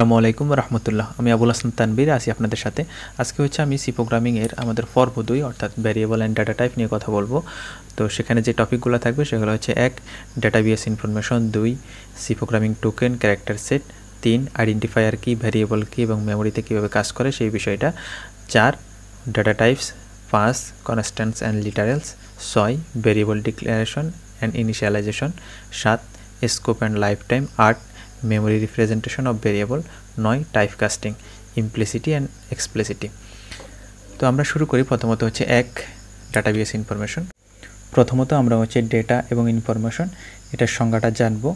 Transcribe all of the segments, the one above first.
আসসালামু আলাইকুম রহমতুল্লাহ। আমি আবুল হাসান তানবীর আছি আপনাদের সাথে। আজকে আমি সি প্রোগ্রামিংয়ের আমাদের পর্ব 2 অর্থাৎ ভ্যারিয়েবল অ্যান্ড ডাটা টাইপ নিয়ে কথা বলবো। তো সেখানে যে টপিকগুলো থাকবে সেগুলো হচ্ছে 1 database information, 2 C programming token character set, 3 identifier কি, ভ্যারিয়েবল কি এবং মেমোরিতে কীভাবে কাজ করে সেই বিষয়টা, 4 data types, 5 constants and literals, 6 variable declaration and initialization, 7 scope and lifetime, 8 memory representation of variable, 9 typecasting, implicity and explicity। তো আমরা শুরু করি। প্রথমত হচ্ছে 1 ডাটাবেস ইনফরমেশন। প্রথমত আমরা ডেটা এবং ইনফরমেশন এটার সংজ্ঞাটা জানবো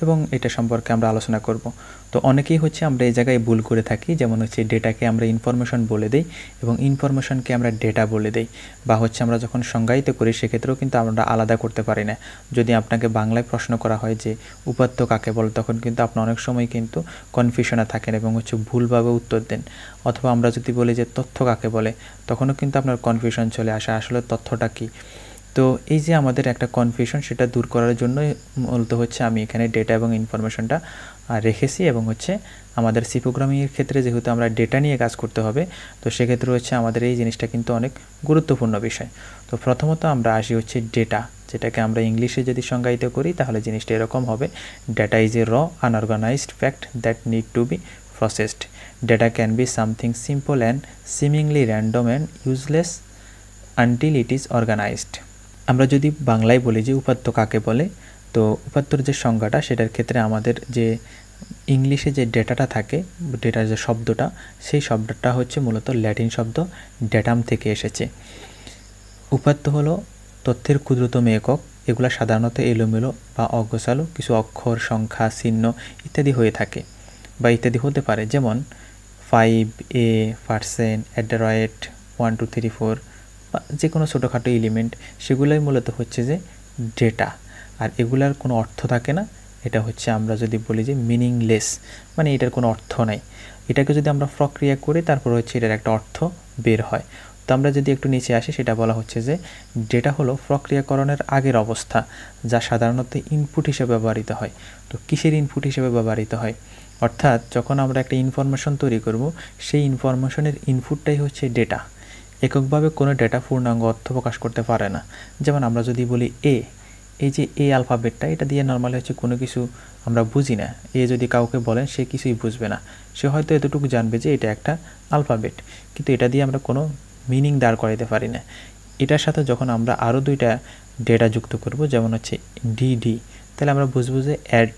এবং এটা সম্পর্কে আমরা আলোচনা করব। তো অনেকেই আমরা এই জায়গায় ভুল করে থাকি, যেমন ডেটাকে আমরা ইনফরমেশন বলে দেই এবং ইনফরমেশনকে আমরা ডেটা বলে দেই, বা আমরা যখন সংজ্ঞায়িত করি সেক্ষেত্রেও কিন্তু আমরা আলাদা করতে পারি না। যদি আপনাকে বাংলায় প্রশ্ন করা হয় যে উপাত্ত কাকে বলে, তখন কিন্তু আপনি অনেক সময় কিন্তু কনফিউশনে থাকেন এবং ভুলভাবে উত্তর দেন। অথবা আমরা যদি বলি যে তথ্য কাকে বলে, তখনও কিন্তু আপনার কনফিউশন চলে আসে আসলে তথ্যটা কী। তো এই যে আমাদের একটা কনফিউশন, সেটা দূর করার জন্য মূলত আমি এখানে ডেটা এবং ইনফরমেশনটা রেখেছি। এবং আমাদের সি প্রোগ্রামিংয়ের ক্ষেত্রে যেহেতু আমরা ডেটা নিয়ে কাজ করতে হবে, তো সেক্ষেত্রে আমাদের এই জিনিসটা কিন্তু অনেক গুরুত্বপূর্ণ বিষয়। তো প্রথমত আমরা আসি ডেটা, যেটাকে আমরা ইংলিশে যদি সংজ্ঞায়িত করি তাহলে জিনিসটা এরকম হবে: data is a raw unorganized fact that need to be processed. Data can be something simple and seemingly random and useless until it is organized. আমরা যদি বাংলায় বলি যে উপাত্ত কাকে বলে, তো উপাত্তর যে সংজ্ঞাটা সেটার ক্ষেত্রে আমাদের যে ইংলিশে যে ডেটাটা থাকে, ডেটার যে শব্দটা, সেই শব্দটা মূলত ল্যাটিন শব্দ ডেটাম থেকে এসেছে। উপাত্ত হলো তথ্যের ক্ষুদ্রতম একক। এগুলো সাধারণত এলোমেলো বা অগোছালো কিছু অক্ষর, সংখ্যা, চিহ্ন ইত্যাদি হয়ে থাকে বা ইত্যাদি হতে পারে, যেমন 5, a, %, @ 1 2 3 4 বা যে কোনো ছোটোখাটো এলিমেন্ট, সেগুলোই মূলত যে ডেটা। আর এগুলার কোনো অর্থ থাকে না। এটা আমরা যদি বলি যে মিনিংলেস, মানে এটার কোনো অর্থ নাই। এটাকে যদি আমরা প্রক্রিয়া করি তারপর এটার একটা অর্থ বের হয়। তো আমরা যদি একটু নিচে আসি, সেটা বলা যে ডেটা হলো প্রক্রিয়াকরণের আগের অবস্থা, যা সাধারণত ইনপুট হিসেবে ব্যবহৃত হয়। তো কিসের ইনপুট হিসেবে ব্যবহৃত হয়? অর্থাৎ যখন আমরা একটা ইনফরমেশন তৈরি করব, সেই ইনফরমেশনের ইনপুটটাই ডেটা। এককভাবে কোনো ডেটা পূর্ণাঙ্গ অর্থ প্রকাশ করতে পারে না। যেমন আমরা যদি বলি এই যে এ আলফাবেটটা, এটা দিয়ে নর্মালি কোনো কিছু আমরা বুঝি না। যদি কাউকে বলেন, সে কিছুই বুঝবে না। সে হয়তো এতটুকু জানবে যে এটা একটা আলফাবেট, কিন্তু এটা দিয়ে আমরা কোনো মিনিং দাঁড় করাইতে পারি না। এটার সাথে যখন আমরা আরও 2টা ডেটা যুক্ত করব, যেমন ডিডি, তাহলে আমরা বুঝবো যে অ্যাড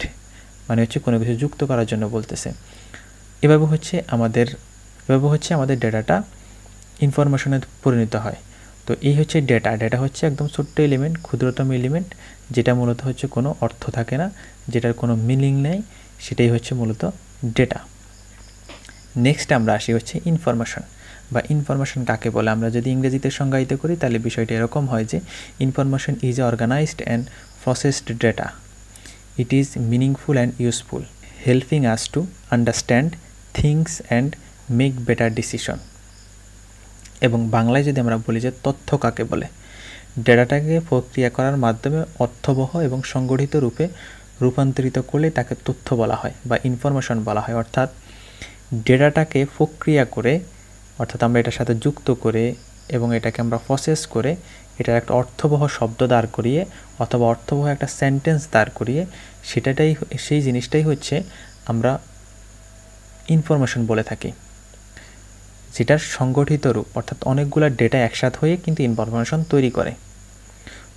মানে কোনো কিছু যুক্ত করার জন্য বলতেছে। এভাবে আমাদের ডেটাটা ইনফরমেশনে পরিণত হয়। তো এই ডেটা একদম ছোট্ট এলিমেন্ট, ক্ষুদ্রতম এলিমেন্ট, যেটা মূলত কোনো অর্থ থাকে না, যেটার কোনো মিনিং নেই, সেটাই মূলত ডেটা। নেক্সট আমরা আসি ইনফরমেশন বা ইনফরমেশন কাকে বলে। আমরা যদি ইংরেজিতে সংজ্ঞায়িত করি তাহলে বিষয়টা এরকম হয় যে information is organized and processed data. It is meaningful and useful, helping us to understand things and make better decision. এবং বাংলায় যদি আমরা বলি যে তথ্য কাকে বলে, ডেটাটাকে প্রক্রিয়া করার মাধ্যমে অর্থবহ এবং সংগঠিত রূপে রূপান্তরিত করলে তাকে তথ্য বলা হয় বা ইনফরমেশন বলা হয়। অর্থাৎ ডেটাটাকে প্রক্রিয়া করে, অর্থাৎ আমরা এটার সাথে যুক্ত করে এবং এটাকে আমরা প্রসেস করে এটার একটা অর্থবহ শব্দ দাঁড় করিয়ে অথবা অর্থবহ একটা সেন্টেন্স দাঁড় করিয়ে সেই জিনিসটাই আমরা ইনফরমেশন বলে থাকি, যেটার সংগঠিত রূপ। অর্থাৎ অনেকগুলো ডেটা একসাথ হয়ে কিন্তু ইনফরমেশন তৈরি করে।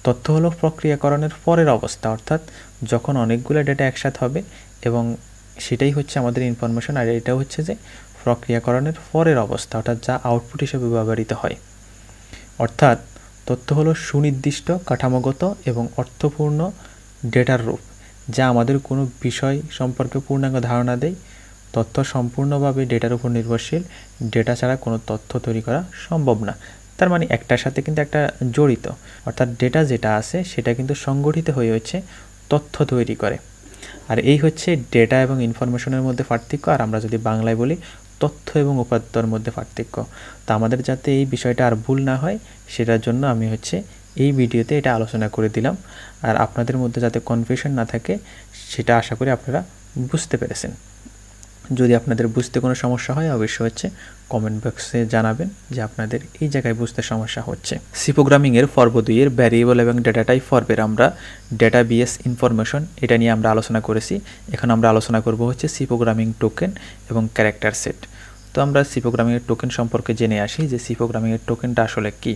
তথ্য হলো প্রক্রিয়াকরণের পরের অবস্থা, অর্থাৎ যখন অনেকগুলো ডেটা একসাথ হবে এবং সেটাই আমাদের ইনফরমেশন। আর এটা যে প্রক্রিয়াকরণের পরের অবস্থা, অর্থাৎ যা আউটপুট হিসেবে ব্যবহৃত হয়। অর্থাৎ তথ্য হলো সুনির্দিষ্ট, কাঠামোগত এবং অর্থপূর্ণ ডেটার রূপ, যা আমাদের কোনো বিষয় সম্পর্কে পূর্ণাঙ্গ ধারণা দেয়। তথ্য সম্পূর্ণভাবে ডেটার উপর নির্ভরশীল। ডেটা ছাড়া কোনো তথ্য তৈরি করা সম্ভব না। তার মানে একটার সাথে কিন্তু একটা জড়িত, অর্থাৎ ডেটা যেটা আছে সেটা কিন্তু সংগঠিত হয়ে তথ্য তৈরি করে। আর এই ডেটা এবং ইনফরমেশনের মধ্যে পার্থক্য। আর আমরা যদি বাংলায় বলি তথ্য এবং উপাত্তর মধ্যে পার্থক্য। তো আমাদের যাতে এই বিষয়টা আর ভুল না হয়, সেটার জন্য আমি এই ভিডিওতে এটা আলোচনা করে দিলাম। আর আপনাদের মধ্যে যাতে কনফিউশন না থাকে, সেটা আশা করি আপনারা বুঝতে পেরেছেন। যদি আপনাদের বুঝতে কোনো সমস্যা হয় অবশ্যই হচ্ছে কমেন্ট বক্সে জানাবেন যে আপনাদের এই জায়গায় বুঝতে সমস্যা হচ্ছে। সি প্রোগ্রামিংয়ের পর্ব 2 এর ভ্যারিয়েবল এবং ডেটা টাইপ পর্বের আমরা ডেটাবেস ইনফরমেশন এটা নিয়ে আমরা আলোচনা করেছি। এখন আমরা আলোচনা করব হচ্ছে সি প্রোগ্রামিং টোকেন এবং ক্যারেক্টার সেট। তো আমরা সি প্রোগ্রামিংয়ের টোকেন সম্পর্কে জেনে আসি যে সি প্রোগ্রামিংয়ের টোকেনটা আসলে কী।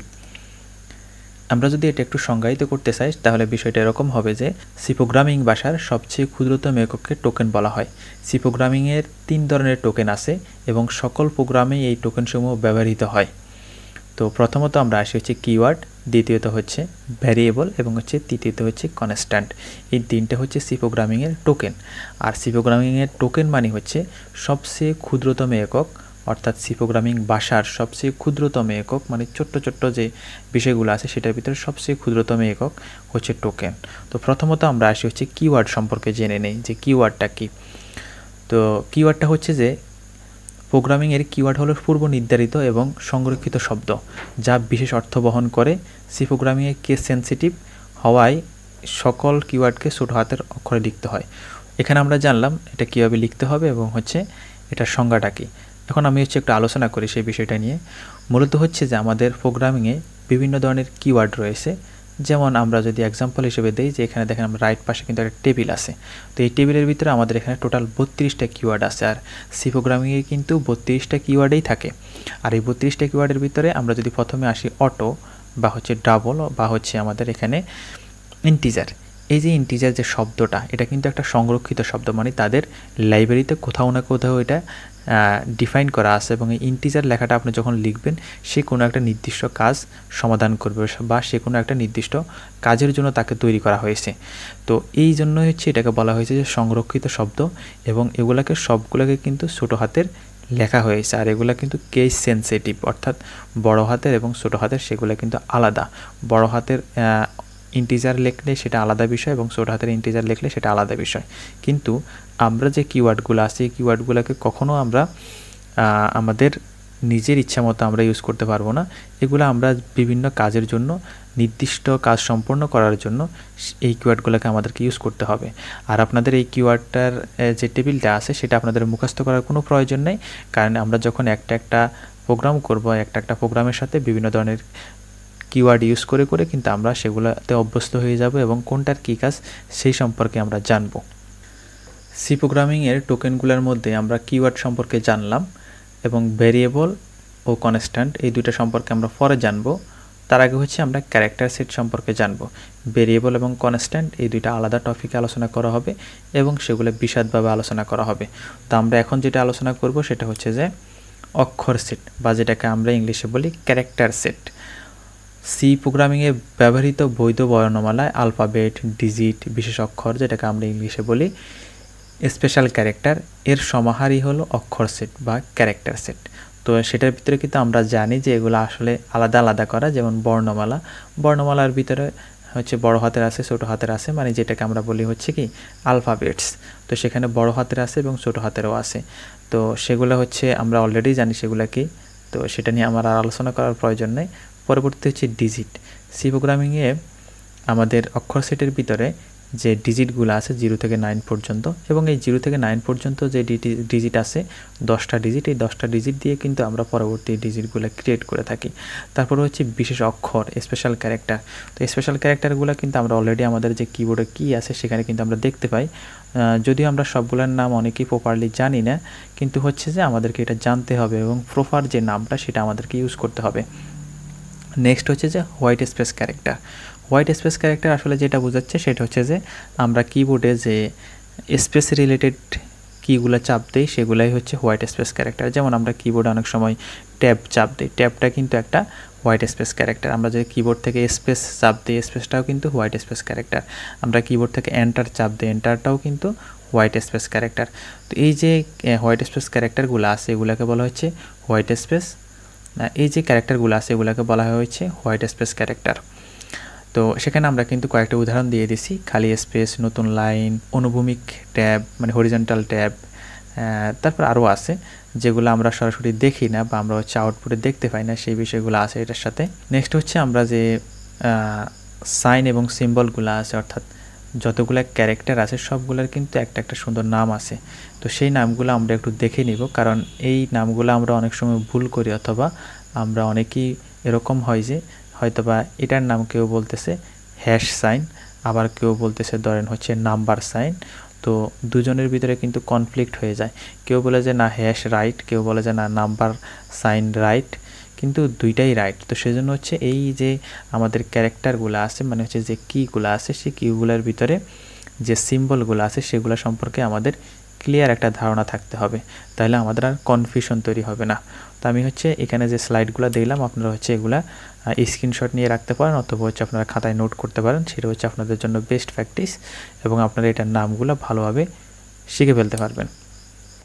আমরা যদি এটা একটু সংজ্ঞায়িত করতে চাই তাহলে বিষয়টা এরকম হবে যে সি প্রোগ্রামিং ভাষার সবচেয়ে ক্ষুদ্রতম এককে টোকেন বলা হয়। সি প্রোগ্রামিংয়ের 3 ধরনের টোকেন আছে এবং সকল প্রোগ্রামেই এই টোকেনসমূহ ব্যবহৃত হয়। তো প্রথমত আমরা আসি হচ্ছে কিওয়ার্ড, দ্বিতীয়ত হচ্ছে ভ্যারিয়েবল এবং হচ্ছে তৃতীয়ত হচ্ছে কনস্ট্যান্ট। এই তিনটে হচ্ছে সি প্রোগ্রামিংয়ের টোকেন। আর সি প্রোগ্রামিংয়ের টোকেন মানে হচ্ছে সবচেয়ে ক্ষুদ্রতম একক, অর্থাৎ সি প্রোগ্রামিং ভাষার সবচেয়ে ক্ষুদ্রতম একক মানে ছোট্ট ছোট্ট যে বিষয়গুলো আছে সেটার ভিতরে সবচেয়ে ক্ষুদ্রতম একক হচ্ছে টোকেন। তো প্রথমত আমরা আসি হচ্ছে কিওয়ার্ড সম্পর্কে জেনে নেই যে কিওয়ার্ডটা কী। তো কিওয়ার্ডটা হচ্ছে যে প্রোগ্রামিংয়ের কিওয়ার্ড হলো পূর্ব নির্ধারিত এবং সংরক্ষিত শব্দ যা বিশেষ অর্থ বহন করে। সি প্রোগ্রামিংয়ে কেস সেন্সিটিভ হওয়ায় সকল কিওয়ার্ডকে ছোট হাতের অক্ষরে লিখতে হয়। এখানে আমরা জানলাম এটা কীভাবে লিখতে হবে এবং হচ্ছে এটার সংজ্ঞাটা কী। এখন আমি হচ্ছে একটু আলোচনা করি সেই বিষয়টা নিয়ে। মূলত হচ্ছে যে আমাদের প্রোগ্রামিংয়ে বিভিন্ন ধরনের কিওয়ার্ড রয়েছে। যেমন আমরা যদি এক্সাম্পল হিসেবে দিই যে এখানে দেখেন আমরা রাইট পাশে কিন্তু একটা টেবিল আছে। তো এই টেবিলের ভিতরে আমাদের এখানে টোটাল 32টা কিওয়ার্ড আছে। আর সি প্রোগ্রামিংয়ে কিন্তু 32টা কিওয়ার্ডেই থাকে। আর এই 32টা কিওয়ার্ডের ভিতরে আমরা যদি প্রথমে আসি অটো বা হচ্ছে ডাবল বা হচ্ছে আমাদের এখানে ইন্টিজার, এই যে ইন্টিজার যে শব্দটা এটা কিন্তু একটা সংরক্ষিত শব্দ, মানে তাদের লাইব্রেরিতে কোথাও না কোথাও এটা ডিফাইন করা আছে এবং এই ইন্টিজার লেখাটা আপনি যখন লিখবেন সে কোনো একটা নির্দিষ্ট কাজ সমাধান করবে বা সে কোনো একটা নির্দিষ্ট কাজের জন্য তাকে তৈরি করা হয়েছে। তো এই জন্য হচ্ছে এটাকে বলা হয়েছে যে সংরক্ষিত শব্দ এবং এগুলাকে সবগুলোকে কিন্তু ছোটো হাতের লেখা হয়েছে। আর এগুলা কিন্তু কেস সেন্সিটিভ, অর্থাৎ বড় হাতের এবং ছোটো হাতের সেগুলো কিন্তু আলাদা। বড় হাতের ইন্টিজার লিখলে সেটা আলাদা বিষয় এবং ছোটো হাতের ইন্টিজার লিখলে সেটা আলাদা বিষয়। কিন্তু আমরা যে কিওয়ার্ডগুলো আছে এই কিওয়ার্ডগুলোকে কখনো আমরা আমাদের নিজের ইচ্ছা মতো আমরা ইউজ করতে পারবো না। এগুলো আমরা বিভিন্ন কাজের জন্য নির্দিষ্ট কাজ সম্পন্ন করার জন্য এই কিওয়ার্ডগুলোকে আমাদেরকে ইউজ করতে হবে। আর আপনাদের এই কিওয়ার্ডটার যে টেবিলটা আছে সেটা আপনাদের মুখস্থ করার কোনো প্রয়োজন নেই, কারণ আমরা যখন একটা প্রোগ্রাম করব একটা প্রোগ্রামের সাথে বিভিন্ন ধরনের কিওয়ার্ড ইউজ করে করে কিন্তু আমরা সেগুলোতে অভ্যস্ত হয়ে যাব এবং কোনটার কী কাজ সেই সম্পর্কে আমরা জানব। সি প্রোগ্রামিংয়ের টোকেনগুলোর মধ্যে আমরা কিওয়ার্ড সম্পর্কে জানলাম এবং ভ্যারিয়েবল ও কনস্ট্যান্ট এই দুটো সম্পর্কে আমরা পরে জানব। তার আগে হচ্ছে আমরা ক্যারেক্টার সেট সম্পর্কে জানব। ভ্যারিয়েবল এবং কনস্ট্যান্ট এই দুইটা আলাদা টপিকে আলোচনা করা হবে এবং সেগুলো বিশদভাবে আলোচনা করা হবে। তো আমরা এখন যেটা আলোচনা করব সেটা হচ্ছে যে অক্ষর সেট বা যেটাকে আমরা ইংলিশে বলি ক্যারেক্টার সেট। সি প্রোগ্রামিংয়ে ব্যবহৃত বৈধ বর্ণমালায় আলফাবেট, ডিজিট, বিশেষ অক্ষর যেটাকে আমরা ইংলিশে বলি স্পেশাল ক্যারেক্টার এর সমাহারই হলো অক্ষর সেট বা ক্যারেক্টার সেট। তো সেটার ভিতরে কিন্তু আমরা জানি যে এগুলো আসলে আলাদা আলাদা করা। যেমন বর্ণমালার ভিতরে হচ্ছে বড় হাতের আছে, ছোট হাতের আছে, মানে যেটাকে আমরা বলি হচ্ছে কি আলফাবেটস। তো সেখানে বড় হাতের আছে এবং ছোট হাতেরও আছে। তো সেগুলো হচ্ছে আমরা অলরেডি জানি সেগুলো কি, তো সেটা নিয়ে আমার আর আলোচনা করার প্রয়োজন নেই। পরবর্তী হচ্ছে ডিজিট। সি প্রোগ্রামিংয়ে আমাদের অক্ষর সেটের ভিতরে যে ডিজিটগুলো আছে 0 থেকে 9 পর্যন্ত এবং এই 0 থেকে 9 পর্যন্ত যে ডিজিট আছে 10টা ডিজিট, এই 10টা ডিজিট দিয়ে কিন্তু আমরা পরবর্তী ডিজিটগুলো ক্রিয়েট করে থাকি। তারপর হচ্ছে বিশেষ অক্ষর স্পেশাল ক্যারেক্টার। তো স্পেশাল ক্যারেক্টারগুলো কিন্তু আমরা অলরেডি আমাদের যে কিবোর্ডে কী আছে সেখানে কিন্তু আমরা দেখতে পাই। যদিও আমরা সবগুলোর নাম অনেকেই প্রপারলি জানি না, কিন্তু হচ্ছে যে আমাদেরকে এটা জানতে হবে এবং প্রপার যে নামটা সেটা আমাদেরকে ইউজ করতে হবে। নেক্সট হচ্ছে যে white space character. White space character আসলে যেটা বোঝাচ্ছে সেটা হচ্ছে যে আমরা কিবোর্ডে যে স্পেস রিলেটেড কিগুলো চাপ দিই সেগুলাই হচ্ছে হোয়াইট স্পেস ক্যারেক্টার। যেমন আমরা কিবোর্ডে অনেক সময় ট্যাব চাপ দিই, ট্যাবটা কিন্তু একটা হোয়াইট স্পেস ক্যারেক্টার। আমরা যদি কিবোর্ড থেকে স্পেস চাপ দিই স্পেসটাও কিন্তু হোয়াইট স্পেস ক্যারেক্টার। আমরা কিবোর্ড থেকে এন্টার চাপ দিই এন্টারটাও কিন্তু হোয়াইট স্পেস ক্যারেক্টার। তো এই যে হোয়াইট স্পেস ক্যারেক্টারগুলো আছে এগুলোকে বলা হচ্ছে হোয়াইট স্পেস, এই যে ক্যারেক্টারগুলো আছে এগুলোকে বলা হয়েছে হোয়াইট স্পেস ক্যারেক্টার। তো সেখানে আমরা কিন্তু কয়েকটা উদাহরণ দিয়ে দিছি, খালি স্পেস, নতুন লাইন, অনুভূমিক ট্যাব মানে হরিজন্টাল ট্যাব, তারপর আরও আছে যেগুলো আমরা সরাসরি দেখি না বা আমরা হচ্ছে আউটপুটে দেখতে পাই না, সেই বিষয়গুলো আছে এটার সাথে। নেক্সট হচ্ছে আমরা যে সাইন এবং সিম্বলগুলো আছে অর্থাৎ যতগুলো ক্যারেক্টার আছে সবগুলোর কিন্তু একটা একটা সুন্দর নাম আছে। তো সেই নামগুলো আমরা একটু দেখে নিব, কারণ এই নামগুলো আমরা অনেক সময় ভুল করি, অথবা আমরা অনেকেই এরকম হয় যে হয়তোবা এটার নাম কেউ বলতেছে হ্যাশ সাইন, আবার কেউ বলতেছে ধরেন হচ্ছে নাম্বার সাইন। তো দুজনের ভিতরে কিন্তু কনফ্লিক্ট হয়ে যায়। কেউ বলে যে না হ্যাশ রাইট, কেউ বলে যে না নাম্বার সাইন রাইট, কিন্তু দুইটাই রাইট। তো সেজন্য হচ্ছে এই যে আমাদের ক্যারেক্টারগুলো আছে, মানে হচ্ছে যে কিগুলো আছে, সেই কিগুলোর ভিতরে যে সিম্বলগুলো আছে সেগুলো সম্পর্কে আমাদের ক্লিয়ার একটা ধারণা থাকতে হবে, তাহলে আমাদের আর কনফিউশন তৈরি হবে না। তো আমি হচ্ছে এখানে যে স্লাইডগুলো দিলাম, আপনারা হচ্ছে এগুলা স্ক্রিনশট নিয়ে রাখতে পারেন, অথবা হচ্ছে আপনারা খাতায় নোট করতে পারেন। সেটা হচ্ছে আপনাদের জন্য বেস্ট প্র্যাকটিস, এবং আপনারা এটার নামগুলো ভালোভাবে শিখে ফেলতে পারবেন।